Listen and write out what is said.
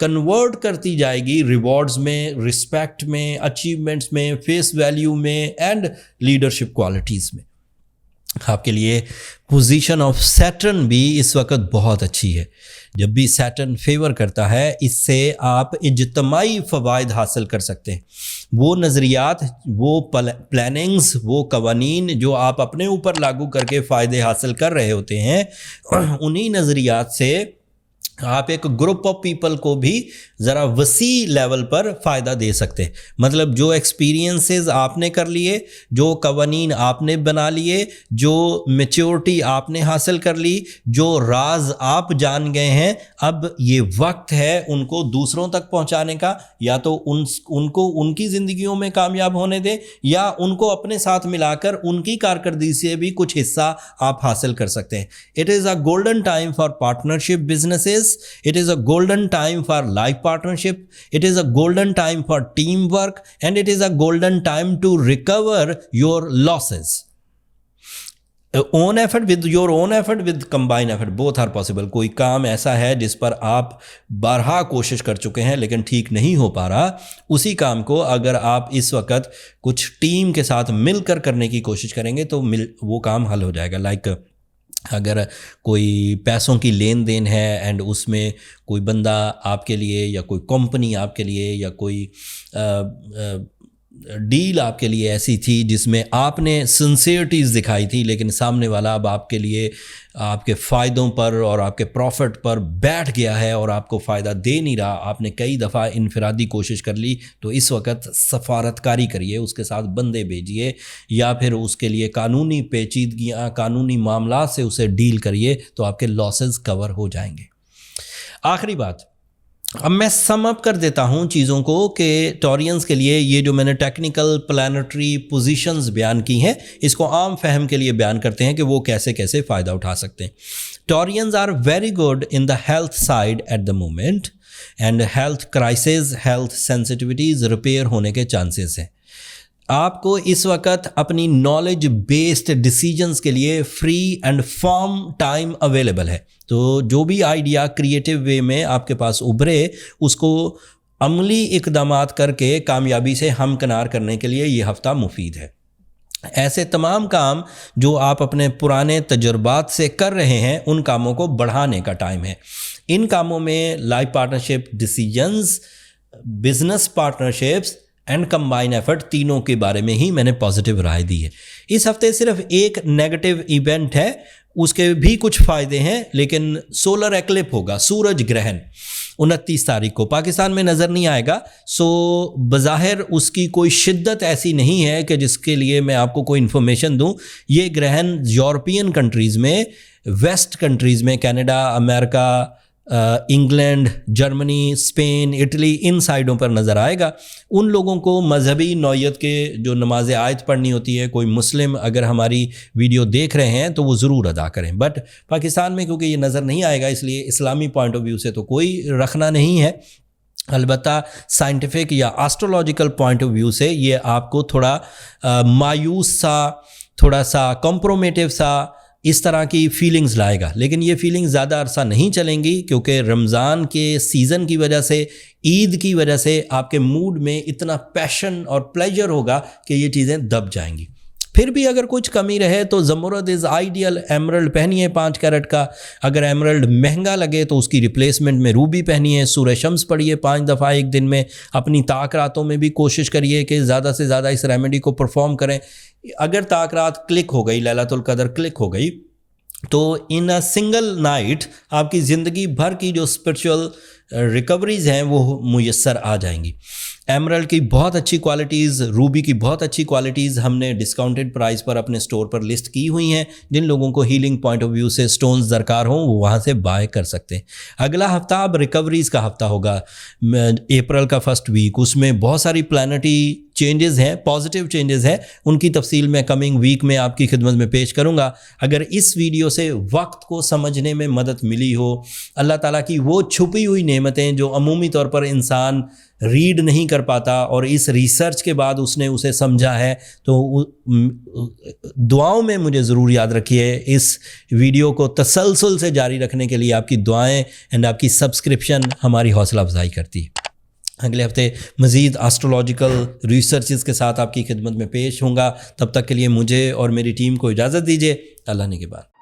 Convert کرتی جائے گی ریوارڈز میں, رسپیکٹ میں, اچیومنٹس میں, فیس ویلیو میں اینڈ لیڈرشپ کوالٹیز میں. آپ کے لیے پوزیشن آف سیٹرن بھی اس وقت بہت اچھی ہے. جب بھی سیٹرن فیور کرتا ہے اس سے آپ اجتماعی فوائد حاصل کر سکتے ہیں. وہ نظریات, وہ پلاننگز, وہ قوانین جو آپ اپنے اوپر لاگو کر کے فائدے حاصل کر رہے ہوتے ہیں, انہی نظریات سے آپ ایک گروپ آف پیپل کو بھی ذرا وسیع لیول پر فائدہ دے سکتے ہیں. مطلب جو ایکسپیرینسز آپ نے کر لیے, جو قوانین آپ نے بنا لیے, جو میچورٹی آپ نے حاصل کر لی, جو راز آپ جان گئے ہیں, اب یہ وقت ہے ان کو دوسروں تک پہنچانے کا. یا تو ان کو ان کی زندگیوں میں کامیاب ہونے دیں, یا ان کو اپنے ساتھ ملا کر ان کی کارکردگی سے بھی کچھ حصہ آپ حاصل کر سکتے ہیں. It is a golden time for partnership businesses. It is a golden time for life partnership. It is a golden time for teamwork, and it is a golden time to recover your losses. Own effort with your own effort with combined effort, both are possible. کوئی کام ایسا ہے جس پر آپ بارہا کوشش کر چکے ہیں لیکن ٹھیک نہیں ہو پا رہا, اسی کام کو اگر آپ اس وقت کچھ ٹیم کے ساتھ مل کر کرنے کی کوشش کریں گے تو وہ کام حل ہو جائے گا. لائک اگر کوئی پیسوں کی لین دین ہے اینڈ اس میں کوئی بندہ آپ کے لیے یا کوئی کمپنی آپ کے لیے یا کوئی ڈیل آپ کے لیے ایسی تھی جس میں آپ نے سنسیئرٹیز دکھائی تھی, لیکن سامنے والا اب آپ کے لیے آپ کے فائدوں پر اور آپ کے پروفٹ پر بیٹھ گیا ہے اور آپ کو فائدہ دے نہیں رہا. آپ نے کئی دفعہ انفرادی کوشش کر لی, تو اس وقت سفارتکاری کریے, اس کے ساتھ بندے بھیجیے, یا پھر اس کے لیے قانونی پیچیدگیاں, قانونی معاملات سے اسے ڈیل کریے, تو آپ کے لاسز کور ہو جائیں گے. آخری بات, اب میں سم اپ کر دیتا ہوں چیزوں کو کہ ٹورینز کے لیے یہ جو میں نے ٹیکنیکل پلانٹری پوزیشنز بیان کی ہیں, اس کو عام فہم کے لیے بیان کرتے ہیں کہ وہ کیسے کیسے فائدہ اٹھا سکتے ہیں. Durians are very good in the health side at the moment, and health crisis, health sensitivities repair ہونے کے چانسز ہیں. آپ کو اس وقت اپنی نالج بیسڈ ڈیسیجنز کے لیے free and form time available ہے. تو جو بھی آئیڈیا کریٹیو وے میں آپ کے پاس ابھرے, اس کو عملی اقدامات کر کے کامیابی سے ہمکنار کرنے کے لیے یہ ہفتہ مفید ہے. ایسے تمام کام جو آپ اپنے پرانے تجربات سے کر رہے ہیں, ان کاموں کو بڑھانے کا ٹائم ہے. ان کاموں میں life partnership decisions, business partnerships and combine effort, تینوں کے بارے میں ہی میں نے پازیٹیو رائے دی ہے. اس ہفتے صرف ایک نیگیٹو ایونٹ ہے, اس کے بھی کچھ فائدے ہیں, لیکن سولر ایکلپ ہوگا, سورج گرہن 29 تاریخ کو پاکستان میں نظر نہیں آئے گا. سو بظاہر اس کی کوئی شدت ایسی نہیں ہے کہ جس کے لیے میں آپ کو کوئی انفارمیشن دوں. یہ گرہن یورپین کنٹریز میں, ویسٹ کنٹریز میں, کینیڈا, امریکہ, انگلینڈ, جرمنی, اسپین, اٹلی, ان سائڈوں پر نظر آئے گا. ان لوگوں کو مذہبی نوعیت کے جو نماز آیت پڑھنی ہوتی ہے, کوئی مسلم اگر ہماری ویڈیو دیکھ رہے ہیں تو وہ ضرور ادا کریں. بٹ پاکستان میں کیونکہ یہ نظر نہیں آئے گا, اس لیے اسلامی پوائنٹ آف ویو سے تو کوئی رکھنا نہیں ہے. البتہ سائنٹیفک یا آسٹرولوجیکل پوائنٹ آف ویو سے یہ آپ کو تھوڑا مایوس سا, تھوڑا سا کمپرومیٹیو سا, اس طرح کی فیلنگز لائے گا. لیکن یہ فیلنگز زیادہ عرصہ نہیں چلیں گی, کیونکہ رمضان کے سیزن کی وجہ سے, عید کی وجہ سے آپ کے موڈ میں اتنا پیشن اور پلیجر ہوگا کہ یہ چیزیں دب جائیں گی. پھر بھی اگر کچھ کمی رہے تو زمرد از آئیڈیل. ایمرلڈ پہنیے 5 کیرٹ کا. اگر ایمرلڈ مہنگا لگے تو اس کی ریپلیسمنٹ میں روبی پہنیے. سورہ شمس پڑھیے 5 دفعہ ایک دن میں. اپنی طاق راتوں میں بھی کوشش کریے کہ زیادہ سے زیادہ اس ریمیڈی کو پرفارم کریں. اگر طاق رات کلک ہو گئی, لیلۃ القدر کلک ہو گئی, تو ان اے سنگل نائٹ آپ کی زندگی بھر کی جو اسپرچول ریکوریز ہیں وہ میسر آ جائیں گی. ایمرلڈ کی بہت اچھی کوالٹیز, روبی کی بہت اچھی کوالٹیز ہم نے ڈسکاؤنٹڈ پرائز پر اپنے اسٹور پر لسٹ کی ہوئی ہیں. جن لوگوں کو ہیلنگ پوائنٹ آف ویو سے سٹونز درکار ہوں وہ وہاں سے بائی کر سکتے ہیں. اگلا ہفتہ اب ریکوریز کا ہفتہ ہوگا, اپریل کا فرسٹ ویک. اس میں بہت ساری پلانٹی چینجز ہیں, پازیٹیو چینجز ہیں. ان کی تفصیل میں کمنگ ویک میں آپ کی خدمت میں پیش کروں گا. اگر اس ویڈیو سے وقت کو سمجھنے میں مدد ملی ہو, اللہ تعالیٰ کی وہ چھپی ہوئی نعمتیں جو عمومی طور پر انسان ریڈ نہیں کر پاتا، اور اس ریسرچ کے بعد اس نے اسے سمجھا ہے، تو دعاؤں میں مجھے ضرور یاد رکھیے۔ اس ویڈیو کو تسلسل سے جاری رکھنے کے لیے آپ کی دعائیں اینڈ آپ کی سبسکرپشن ہماری حوصلہ افزائی کرتی ہے۔ اگلے ہفتے مزید آسٹرولوجیکل ریسرچز کے ساتھ آپ کی خدمت میں پیش ہوں گا۔ تب تک کے لیے مجھے اور میری ٹیم کو اجازت دیجیے۔ اللہ نے کے بعد